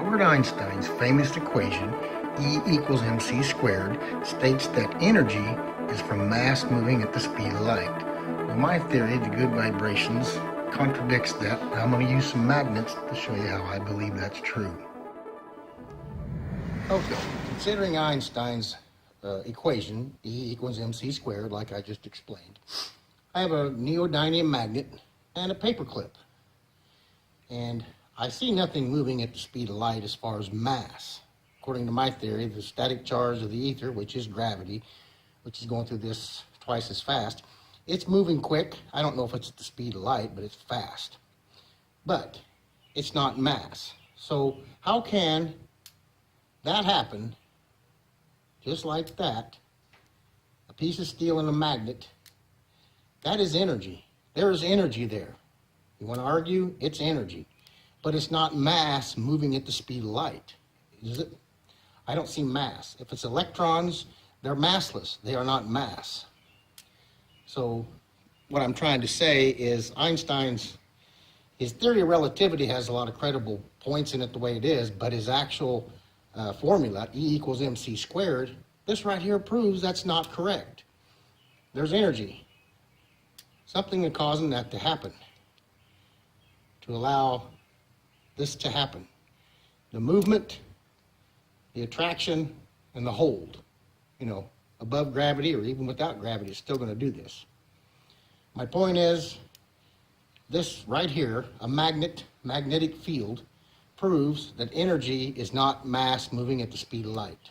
Albert Einstein's famous equation, E equals mc squared, states that energy is from mass moving at the speed of light. Well, my theory, the good vibrations, contradicts that. I'm going to use some magnets to show you how I believe that's true. Okay, considering Einstein's equation, E equals mc squared, like I just explained, I have a neodymium magnet and a paper clip. And I see nothing moving at the speed of light as far as mass. According to my theory, the static charge of the ether, which is gravity, which is going through this twice as fast, it's moving quick. I don't know if it's at the speed of light, but it's fast. But it's not mass. So how can that happen just like that? A piece of steel and a magnet, that is energy. There is energy there. You want to argue? It's energy. But it's not mass moving at the speed of light, is it? I don't see mass. If it's electrons, they're massless. They are not mass. So what I'm trying to say is his theory of relativity has a lot of credible points in it the way it is, but his actual formula, E equals mc squared, this right here proves that's not correct. There's energy. Something is causing that to happen, to allow this to happen. The movement, the attraction, and the hold. Above gravity or even without gravity is still going to do this. My point is, this right here, a magnetic field, proves that energy is not mass moving at the speed of light.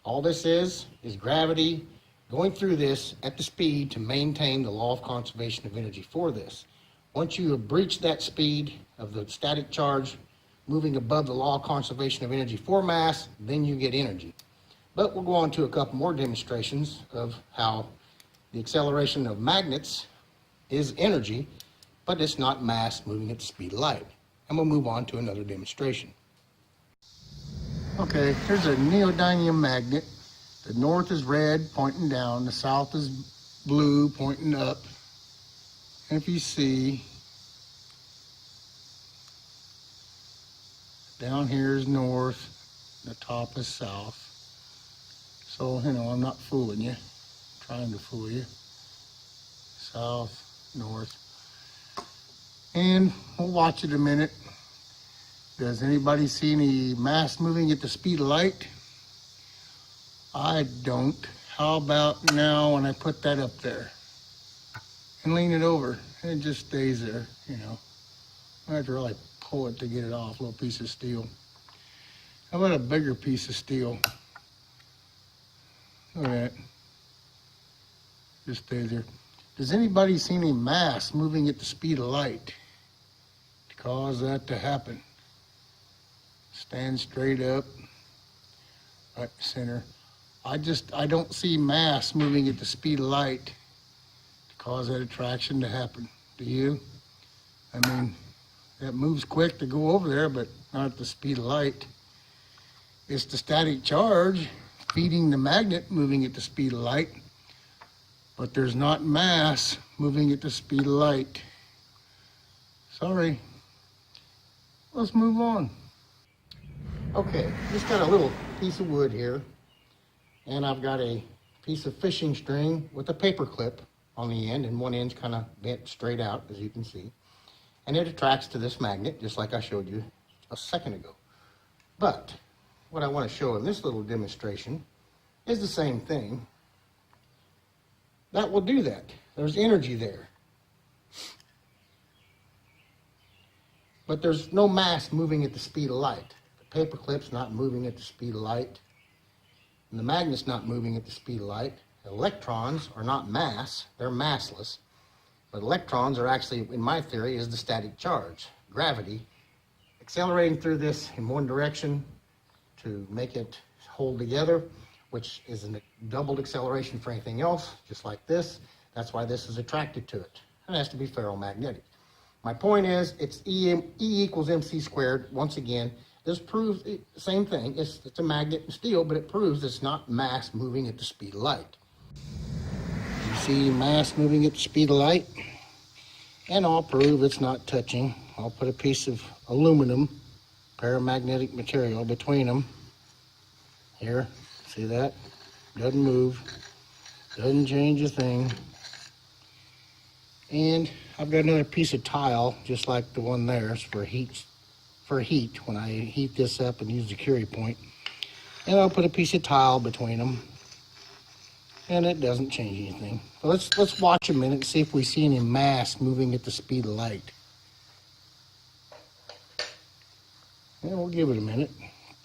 All this is gravity going through this at the speed to maintain the law of conservation of energy for this. Once you have breached that speed of the static charge moving above the law of conservation of energy for mass, then you get energy. But we'll go on to a couple more demonstrations of how the acceleration of magnets is energy, but it's not mass moving at the speed of light. And we'll move on to another demonstration. Okay, here's a neodymium magnet. The north is red, pointing down. The south is blue, pointing up. And if you see, down here is north, the top is south. So, I'm not fooling you, trying to fool you. South, north. And we'll watch it a minute. Does anybody see any mass moving at the speed of light? I don't. How about now when I put that up there and lean it over? It just stays there, I have to really pull it to get it off, a little piece of steel. How about a bigger piece of steel? Look at that. Just stays there. Does anybody see any mass moving at the speed of light to cause that to happen? Stand straight up, right center. I don't see mass moving at the speed of light to cause that attraction to happen. Do you? I mean, that moves quick to go over there, but not at the speed of light. It's the static charge feeding the magnet moving at the speed of light, but there's not mass moving at the speed of light. Sorry. Let's move on. Okay, just got a little piece of wood here, and I've got a piece of fishing string with a paper clip on the end, and one end's kind of bent straight out, as you can see. And it attracts to this magnet, just like I showed you a second ago. But what I want to show in this little demonstration is the same thing. That will do that. There's energy there. But there's no mass moving at the speed of light. The paper clip's not moving at the speed of light. And the magnet's not moving at the speed of light. Electrons are not mass, they're massless. But electrons are actually, in my theory, is the static charge, gravity, accelerating through this in one direction to make it hold together, which is a doubled acceleration for anything else, just like this. That's why this is attracted to it. It has to be ferromagnetic. My point is, it's E equals mc squared. Once again, this proves the same thing. It's a magnet and steel, but it proves it's not mass moving at the speed of light. You see mass moving at the speed of light? And I'll prove it's not touching. I'll put a piece of aluminum paramagnetic material between them. Here, see that? Doesn't move, doesn't change a thing. And I've got another piece of tile, just like the one there, it's for heat, when I heat this up and use the Curie point. And I'll put a piece of tile between them, and it doesn't change anything. So let's watch a minute and see if we see any mass moving at the speed of light. And we'll give it a minute.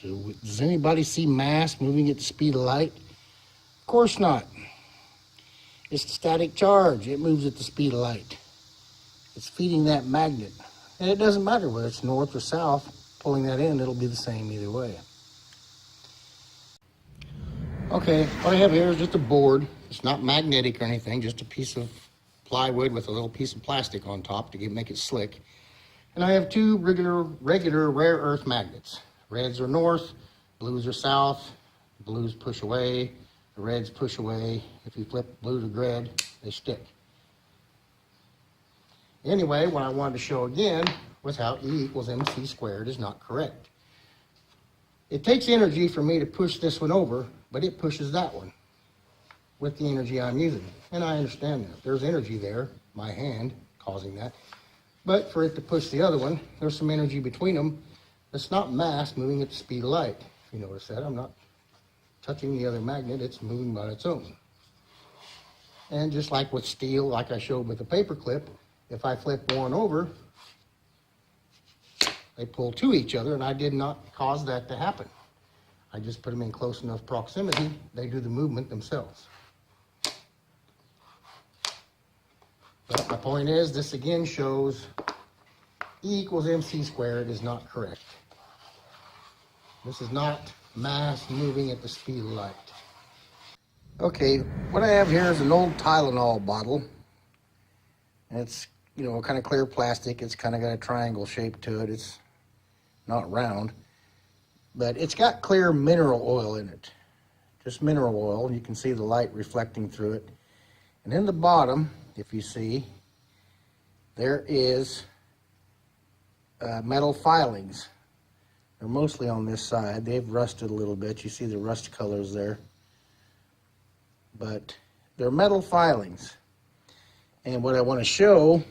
Does anybody see mass moving at the speed of light? Of course not. It's the static charge. It moves at the speed of light. It's feeding that magnet. And it doesn't matter whether it's north or south. Pulling that in, it'll be the same either way. Okay, what I have here is just a board. It's not magnetic or anything, just a piece of plywood with a little piece of plastic on top to make it slick. And I have two regular rare earth magnets. Reds are north, blues are south. Blues push away, the reds push away. If you flip blue to red, they stick. Anyway, what I wanted to show again was how E equals MC squared is not correct. It takes energy for me to push this one over, but it pushes that one with the energy I'm using. And I understand that. There's energy there, my hand causing that. But for it to push the other one, there's some energy between them. It's not mass moving at the speed of light. If you notice that, I'm not touching the other magnet, it's moving by its own. And just like with steel, like I showed with the paper clip, if I flip one over, they pull to each other, and I did not cause that to happen. I just put them in close enough proximity, they do the movement themselves. But my point is, this again shows E equals MC squared is not correct. This is not mass moving at the speed of light. Okay, what I have here is an old Tylenol bottle. And it's, kind of clear plastic. It's kind of got a triangle shape to it. It's not round. But it's got clear mineral oil in it. Just mineral oil. You can see the light reflecting through it. And in the bottom, if you see, there is metal filings. They're mostly on this side. They've rusted a little bit. You see the rust colors there. But they're metal filings. And what I want to show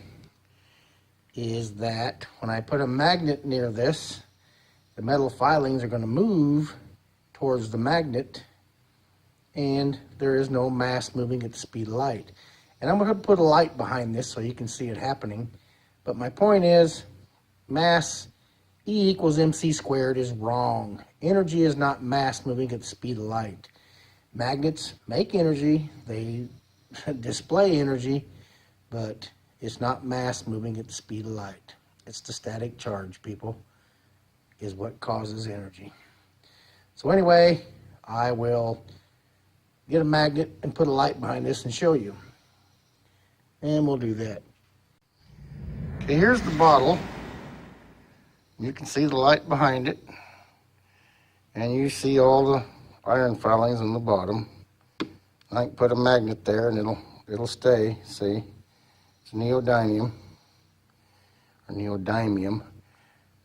is that when I put a magnet near this, the metal filings are going to move towards the magnet, and there is no mass moving at the speed of light. And I'm going to put a light behind this so you can see it happening. But my point is, mass E equals MC squared is wrong. Energy is not mass moving at the speed of light. Magnets make energy, they display energy, but it's not mass moving at the speed of light. It's the static charge, people, is what causes energy. So anyway, I will get a magnet and put a light behind this and show you. And we'll do that. Okay, here's the bottle. You can see the light behind it. And you see all the iron filings on the bottom. I can put a magnet there and it'll stay, see? It's neodymium, or neodymium.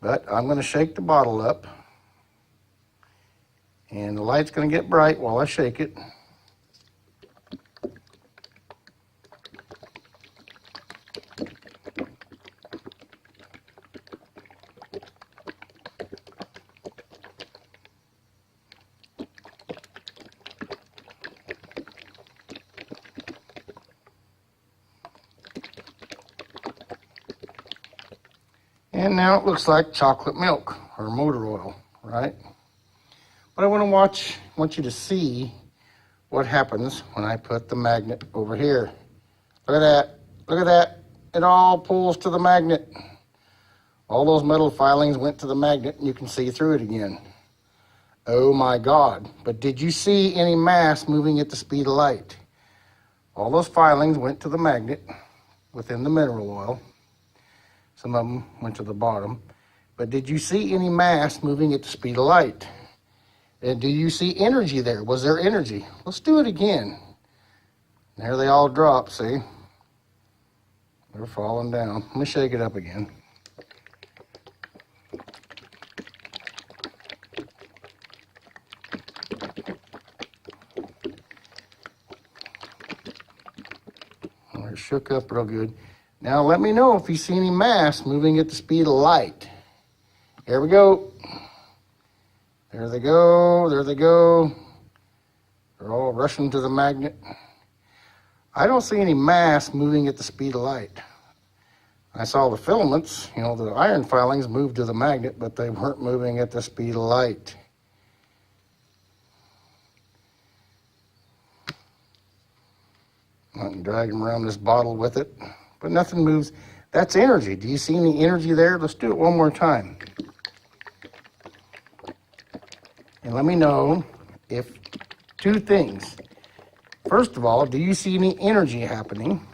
But I'm going to shake the bottle up. And the light's going to get bright while I shake it. And now it looks like chocolate milk or motor oil, right? But I want you to see what happens when I put the magnet over here. Look at that. Look at that. It all pulls to the magnet. All those metal filings went to the magnet, and you can see through it again. Oh my God. But did you see any mass moving at the speed of light? All those filings went to the magnet within the mineral oil. Some of them went to the bottom. But did you see any mass moving at the speed of light? And do you see energy there? Was there energy? Let's do it again. There they all drop, see? They're falling down. Let me shake it up again. shook up real good. Now let me know if you see any mass moving at the speed of light. Here we go. There they go, there they go. They're all rushing to the magnet. I don't see any mass moving at the speed of light. I saw the filaments, you know, the iron filings move to the magnet, but they weren't moving at the speed of light. I can drag them around this bottle with it, but nothing moves. That's energy. Do you see any energy there? Let's do it one more time. And let me know if two things. First of all, do you see any energy happening?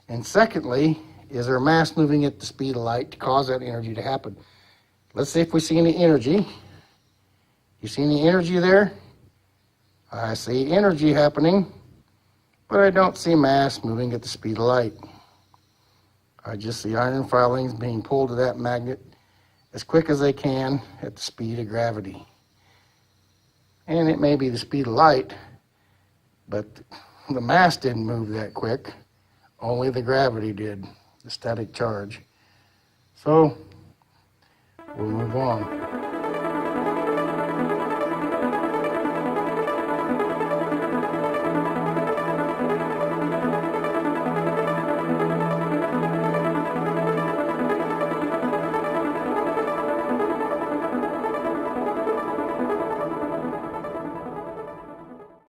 And secondly, is there mass moving at the speed of light to cause that energy to happen? Let's see if we see any energy. You see any energy there? I see energy happening, but I don't see mass moving at the speed of light. I just see iron filings being pulled to that magnet as quick as they can at the speed of gravity. And it may be the speed of light, but the mass didn't move that quick. Only the gravity did, the static charge. So we'll move on.